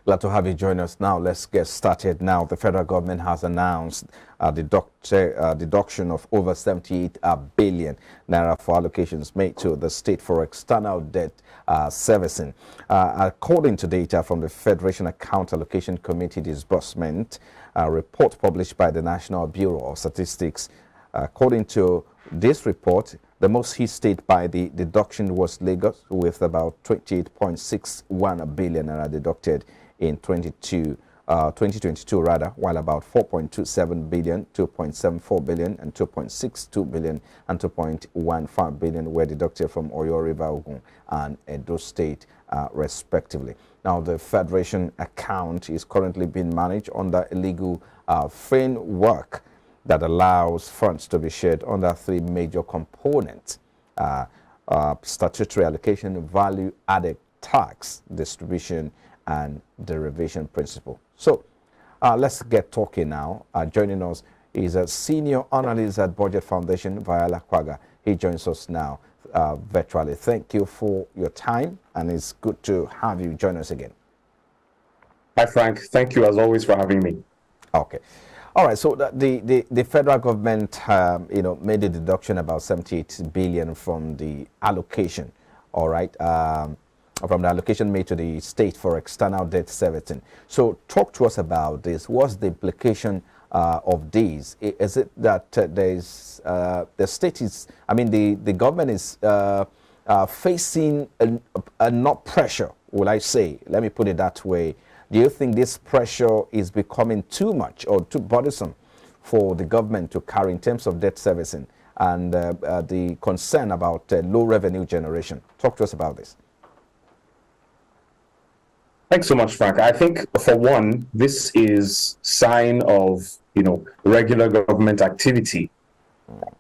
Glad to have you join us now. Let's get started now. The federal government has announced a deduction of over 78 billion naira for allocations made to the state for external debt servicing. According to data from the Federation Account Allocation Committee disbursement report published by the National Bureau of Statistics, according to this report, the most hit state by the deduction was Lagos, with about 28.61 billion naira deducted in 2022 rather, while about 4.27 billion, 2.74 billion, and 2.62 billion and 2.15 billion were deducted from Oyo River, Ogun, and Edo State, respectively. Now, the Federation account is currently being managed under a legal framework that allows funds to be shared under three major components: statutory allocation, value added tax, distribution, and derivation principle. So let's get talking now. Joining us is a senior analyst at Budget Foundation, Vayhala Kwaga. He joins us now virtually. Thank you for your time, and it's good to have you join us again. Hi, Frank. Thank you, as always, for having me. Okay. All right. So the federal government, made a deduction about 78 billion from the allocation. All right. From the allocation made to the state for external debt servicing. So talk to us about this. What's the implication of these? Is it that there's the state is, the government is facing not pressure, will I say? Let me put it that way. Do you think this pressure is becoming too much or too burdensome for the government to carry in terms of debt servicing and the concern about low revenue generation? Talk to us about this. Thanks so much, Frank. I think, for one, this is sign of, regular government activity.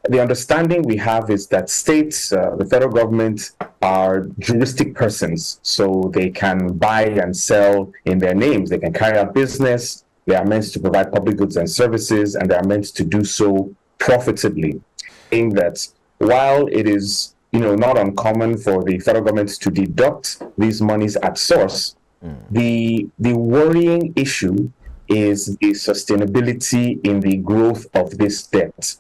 The understanding we have is that states, the federal government, are juristic persons, so they can buy and sell in their names. They can carry out business. They are meant to provide public goods and services, and they are meant to do so profitably. Saying that while it is, not uncommon for the federal government to deduct these monies at source, the worrying issue is the sustainability in the growth of this debt.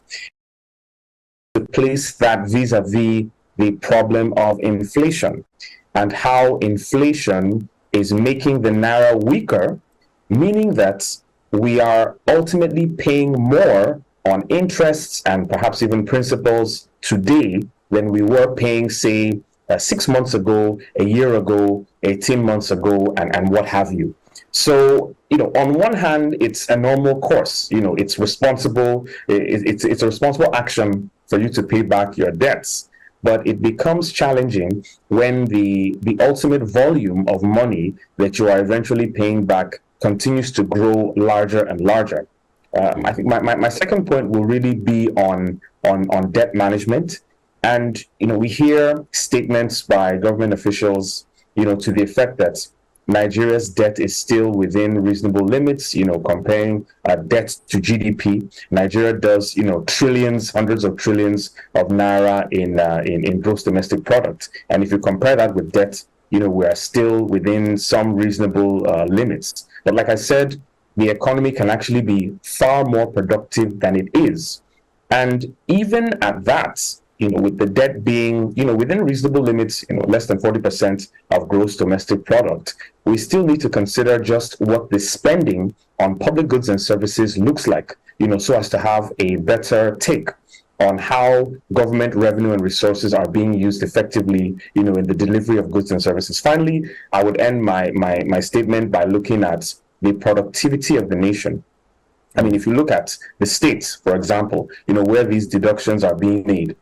To place that vis-a-vis the problem of inflation and how inflation is making the naira weaker, meaning that we are ultimately paying more on interests and perhaps even principals today than we were paying, say, 6 months ago, a year ago, 18 months ago, and what have you. So, on one hand, it's a normal course. It's responsible. It's a responsible action for you to pay back your debts. But it becomes challenging when the ultimate volume of money that you are eventually paying back continues to grow larger and larger. I think my second point will really be on debt management. And, we hear statements by government officials, to the effect that Nigeria's debt is still within reasonable limits, comparing debt to GDP. Nigeria does, trillions, hundreds of trillions of naira in gross domestic product. And if you compare that with debt, we are still within some reasonable limits. But like I said, the economy can actually be far more productive than it is. And even at that, with the debt being, within reasonable limits, less than 40% of gross domestic product, we still need to consider just what the spending on public goods and services looks like, so as to have a better take on how government revenue and resources are being used effectively, in the delivery of goods and services. Finally, I would end my statement by looking at the productivity of the nation. If you look at the states, for example, where these deductions are being made,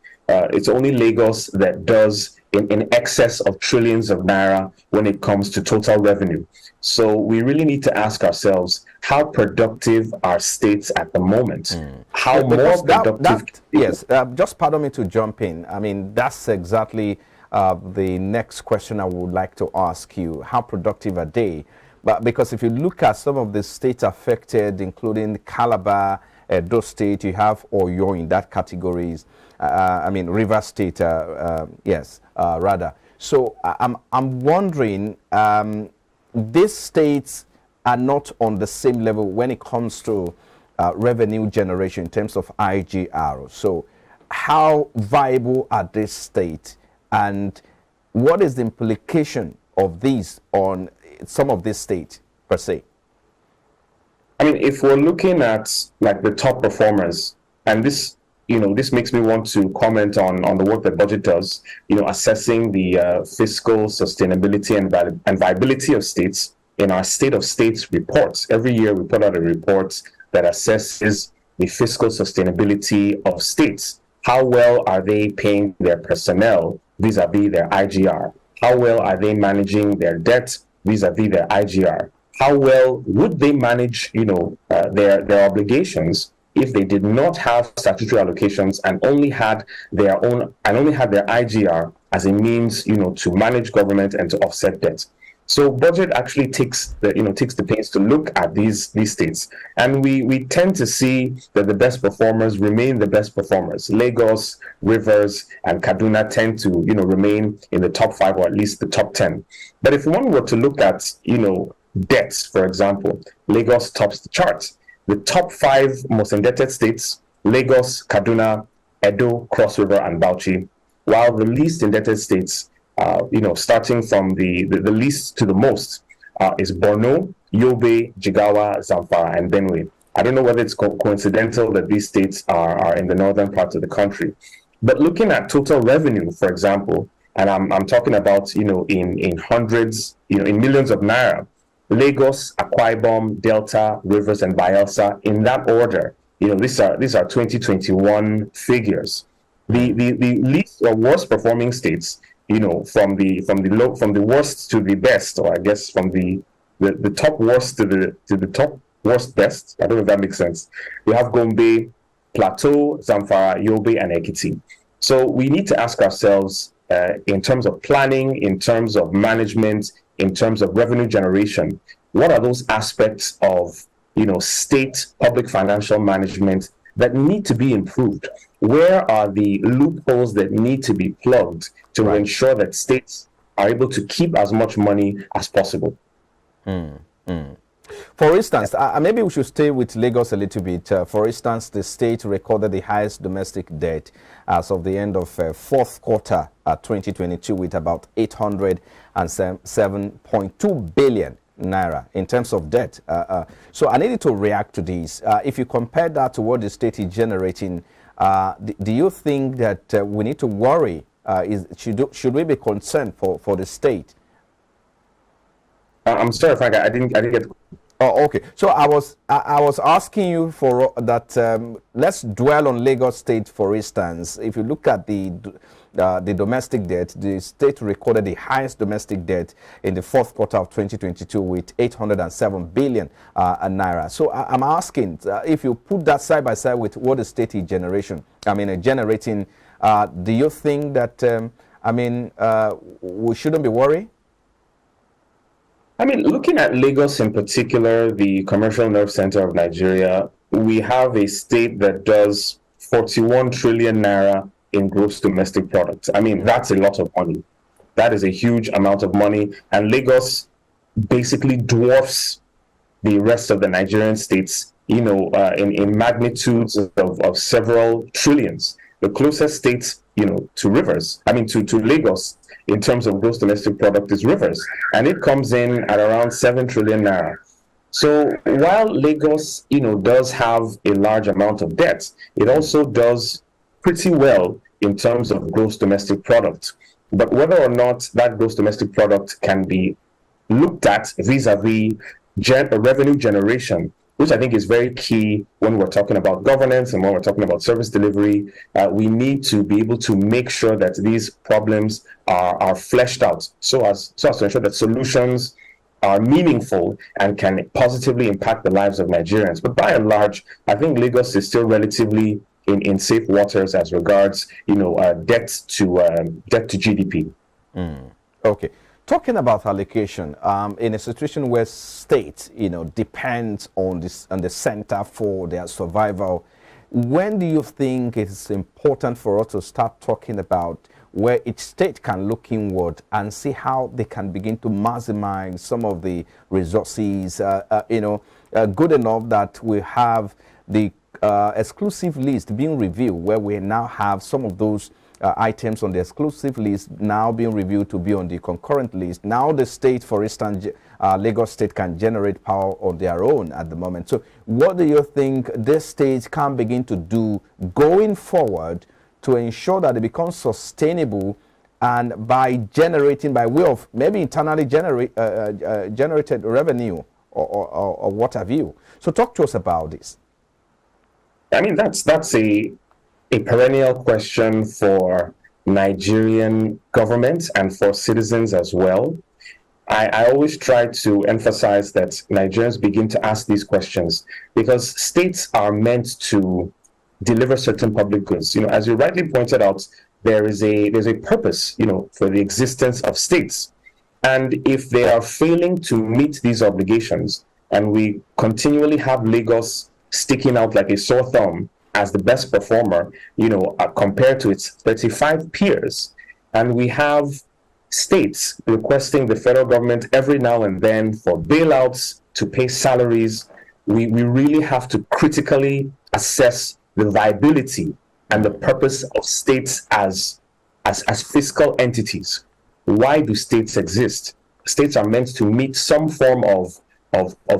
it's only Lagos that does in excess of trillions of naira when it comes to total revenue. So we really need to ask ourselves, how productive are states at the moment? How more productive? Yes, just pardon me to jump in. That's exactly the next question I would like to ask you. How productive are they? But because if you look at some of the states affected, including Calabar, Edo State, you have Oyo in that categories. River State, rather. So I'm wondering, these states are not on the same level when it comes to revenue generation in terms of IGR. So how viable are these states, and what is the implication of these on some of these states per se? I mean, if we're looking at like the top performers, and this, this makes me want to comment on the work that budget does, assessing the fiscal sustainability and viability of states in our State of States reports. Every year we put out a report that assesses the fiscal sustainability of states. How well are they paying their personnel vis-a-vis their IGR? How well are they managing their debt vis-a-vis their IGR? How well would they manage, their obligations if they did not have statutory allocations and only had their IGR as a means, to manage government and to offset debt? So budget actually takes the pains to look at these states, and we tend to see that the best performers remain the best performers. Lagos, Rivers, and Kaduna tend to remain in the top 5 or at least the top 10. But if one were to look at debts, for example, Lagos tops the chart. The top 5 most indebted states: Lagos, Kaduna, Edo, Cross River, and Bauchi, while the least indebted states, starting from the least to the most, is Borno, Yobe, Jigawa, Zamfara, and Benue. I don't know whether it's coincidental that these states are in the northern parts of the country. But looking at total revenue, for example, and I'm talking about in hundreds, in millions of naira, Lagos, Akwa Ibom, Delta, Rivers, and Bayelsa, in that order. These are 2021 figures. The least or worst performing states, from the worst to the best, or I guess from the top worst to the top worst best. I don't know if that makes sense. We have Gombe, Plateau, Zamfara, Yobe, and Ekiti. So we need to ask ourselves, in terms of planning, in terms of management, in terms of revenue generation, what are those aspects of state public financial management that need to be improved? Where are the loopholes that need to be plugged to ensure that states are able to keep as much money as possible? For instance, maybe we should stay with Lagos a little bit. For instance, the state recorded the highest domestic debt as of the end of fourth quarter 2022 with about 807.2 billion naira in terms of debt. So I needed to react to this. If you compare that to what the state is generating, do you think that we need to worry? Should we be concerned for the state? I'm sorry, Frank. I didn't get. Oh, okay. So I was asking you for that. Let's dwell on Lagos State, for instance. If you look at the domestic debt, the state recorded the highest domestic debt in the fourth quarter of 2022 with 807 billion naira. So I'm asking, if you put that side by side with what the state is generating, do you think that we shouldn't be worried? I mean, looking at Lagos in particular, the commercial nerve center of Nigeria, we have a state that does 41 trillion naira in gross domestic product. I mean, that's a lot of money. That is a huge amount of money. And Lagos basically dwarfs the rest of the Nigerian states, in magnitudes of several trillions. The closest state, to Lagos, in terms of gross domestic product, is Rivers, and it comes in at around 7 trillion naira. So while Lagos, does have a large amount of debt, it also does pretty well in terms of gross domestic product. But whether or not that gross domestic product can be looked at vis-a-vis revenue generation, which I think is very key when we're talking about governance and when we're talking about service delivery, we need to be able to make sure that these problems are fleshed out so as to ensure that solutions are meaningful and can positively impact the lives of Nigerians. But by and large, I think Lagos is still relatively in safe waters as regards, debt to GDP. Okay. Talking about allocation, in a situation where states, depends on the center for their survival, when do you think it's important for us to start talking about where each state can look inward and see how they can begin to maximize some of the resources, good enough that we have the exclusive list being reviewed, where we now have some of those items on the exclusive list now being reviewed to be on the concurrent list. Now the state, for instance, Lagos State can generate power on their own at the moment. So what do you think this state can begin to do going forward to ensure that it becomes sustainable, and by generating, by way of maybe internally generated revenue or what have you? So talk to us about this. I mean, that's a perennial question for Nigerian government and for citizens as well. I always try to emphasize that Nigerians begin to ask these questions because states are meant to deliver certain public goods. As you rightly pointed out, there's a purpose, for the existence of states. And if they are failing to meet these obligations, and we continually have Lagos sticking out like a sore thumb as the best performer, compared to its 35 peers, and we have states requesting the federal government every now and then for bailouts to pay salaries, we really have to critically assess the viability and the purpose of states as fiscal entities. Why do states exist? States are meant to meet some form of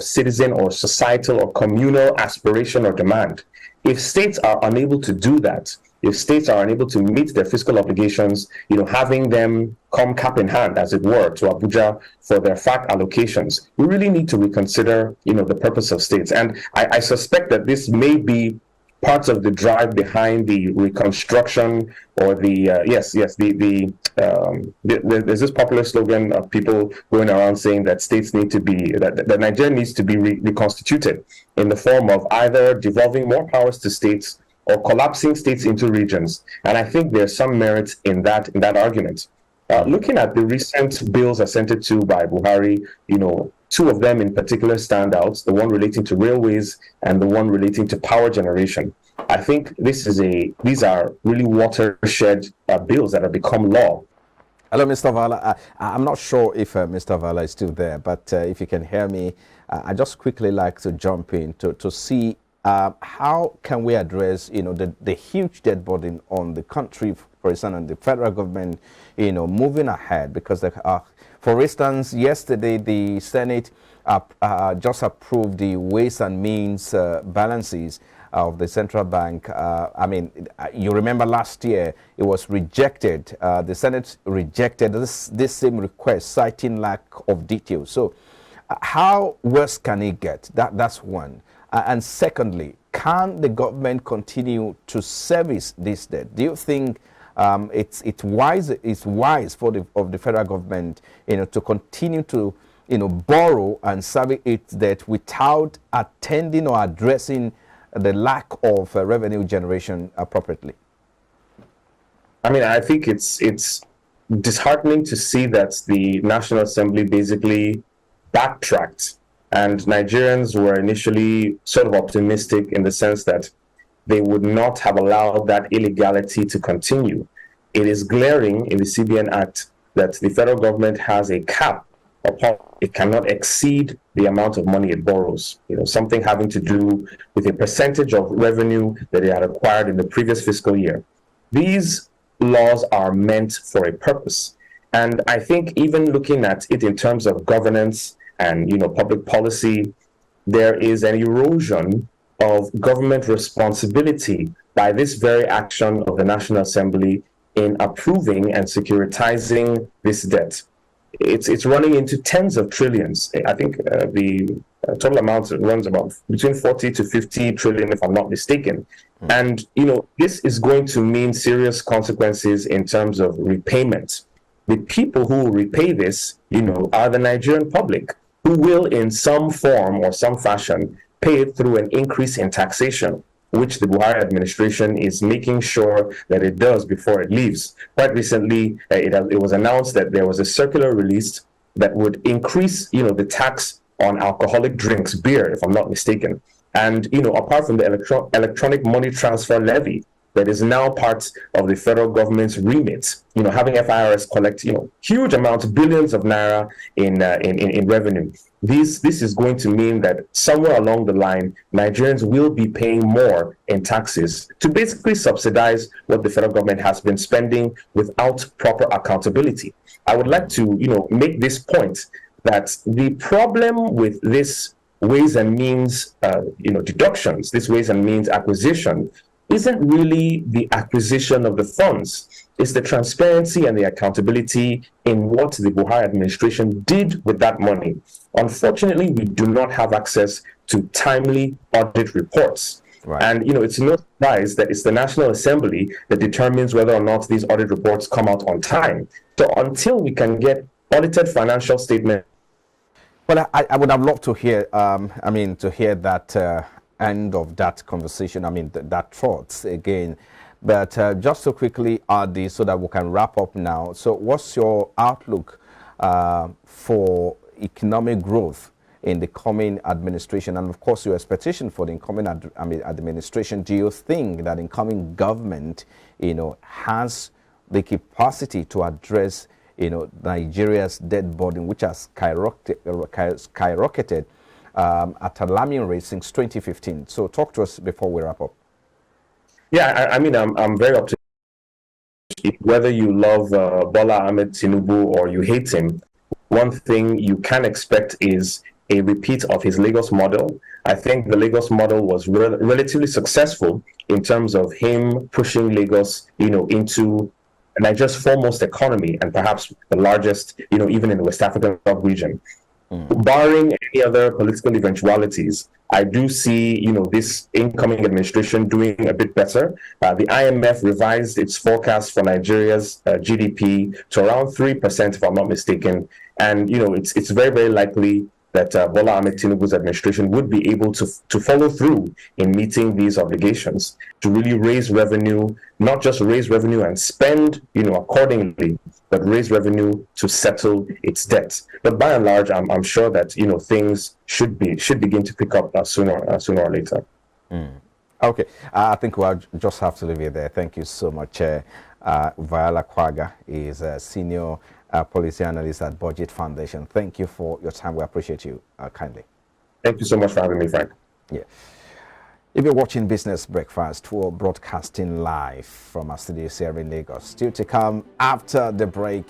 citizen or societal or communal aspiration or demand. If states are unable to do that, if states are unable to meet their fiscal obligations, having them come cap in hand, as it were, to Abuja for their FAC allocations, we really need to reconsider, the purpose of states. And I suspect that this may be parts of the drive behind the reconstruction or there's this popular slogan of people going around saying that states need to be, that Nigeria needs to be reconstituted in the form of either devolving more powers to states or collapsing states into regions. And I think there's some merit in that argument. Looking at the recent bills assented to by Buhari, two of them in particular stand out, the one relating to railways and the one relating to power generation. I think these are really watershed bills that have become law. Hello, Mr. Vayhala. I'm not sure if Mr. Vayhala is still there, but if you can hear me, I just quickly like to jump in to see how can we address, the huge debt burden on the country, for instance, and the federal government, moving ahead, because for instance, yesterday the Senate just approved the Ways and Means balances of the central bank. You remember last year it was rejected. The Senate rejected this same request, citing lack of details. So how worse can it get? That's one. And secondly, can the government continue to service this debt? Do you think it's wise for the federal government, to continue to, borrow and service its debt without attending or addressing the lack of revenue generation appropriately? I think it's disheartening to see that the National Assembly basically backtracked, and Nigerians were initially sort of optimistic in the sense that they would not have allowed that illegality to continue. It is glaring in the CBN Act that the federal government has a cap upon it cannot exceed the amount of money it borrows. Something having to do with a percentage of revenue that it had acquired in the previous fiscal year. These laws are meant for a purpose. And I think even looking at it in terms of governance and public policy, there is an erosion of government responsibility by this very action of the National Assembly in approving and securitizing this debt. It's running into tens of trillions. I think the total amount runs about between 40 to 50 trillion, if I'm not mistaken. And, this is going to mean serious consequences in terms of repayment. The people who will repay this, are the Nigerian public, who will in some form or some fashion pay it through an increase in taxation, which the Buhari administration is making sure that it does before it leaves. Quite recently, it was announced that there was a circular released that would increase, the tax on alcoholic drinks, beer, if I'm not mistaken. And, apart from the electronic money transfer levy, that is now part of the federal government's remit. Having FIRS collect, huge amounts, billions of naira in revenue. This is going to mean that somewhere along the line, Nigerians will be paying more in taxes to basically subsidize what the federal government has been spending without proper accountability. I would like to, make this point that the problem with this ways and means, deductions, this ways and means acquisition, isn't really the acquisition of the funds. It's the transparency and the accountability in what the Buhari administration did with that money. Unfortunately, we do not have access to timely audit reports. Right. And, it's no surprise that it's the National Assembly that determines whether or not these audit reports come out on time. So until we can get audited financial statements. Well, I would have loved to hear, to hear that end of that conversation, that thoughts again. But just to quickly add this so that we can wrap up now. So what's your outlook for economic growth in the coming administration? And of course, your expectation for the incoming administration. Do you think that incoming government, has the capacity to address Nigeria's debt burden, which has skyrocketed at alarming rate since 2015? So talk to us before we wrap up. Yeah, I'm very optimistic. Whether you love Bola Ahmed Tinubu or you hate him, one thing you can expect is a repeat of his Lagos model. I think the Lagos model was relatively successful in terms of him pushing Lagos, into Nigeria's foremost economy and perhaps the largest, even in the West African region. Barring any other political eventualities, I do see, this incoming administration doing a bit better. The IMF revised its forecast for Nigeria's GDP to around 3%, if I'm not mistaken. And, it's very, very likely that Bola Ahmed Tinubu's administration would be able to follow through in meeting these obligations, to really raise revenue, not just raise revenue and spend, accordingly, but raise revenue to settle its debt. But by and large, I'm sure that, things should begin to pick up sooner or later. Okay, I think we'll just have to leave it there. Thank you so much. Vayhala Kwaga is a senior policy analyst at Budget Foundation. Thank you for your time. We appreciate you kindly. Thank you so much for having me, Frank. Yeah. If you're watching Business Breakfast, we're broadcasting live from our studios here in Lagos. Still to come after the break,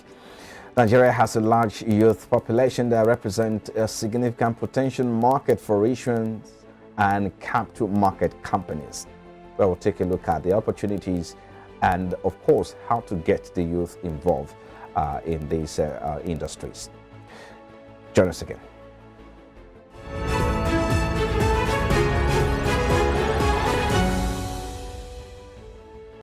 Nigeria has a large youth population that represent a significant potential market for issuance and capital market companies. We'll take a look at the opportunities and, of course, how to get the youth involved in these industries. Join us again.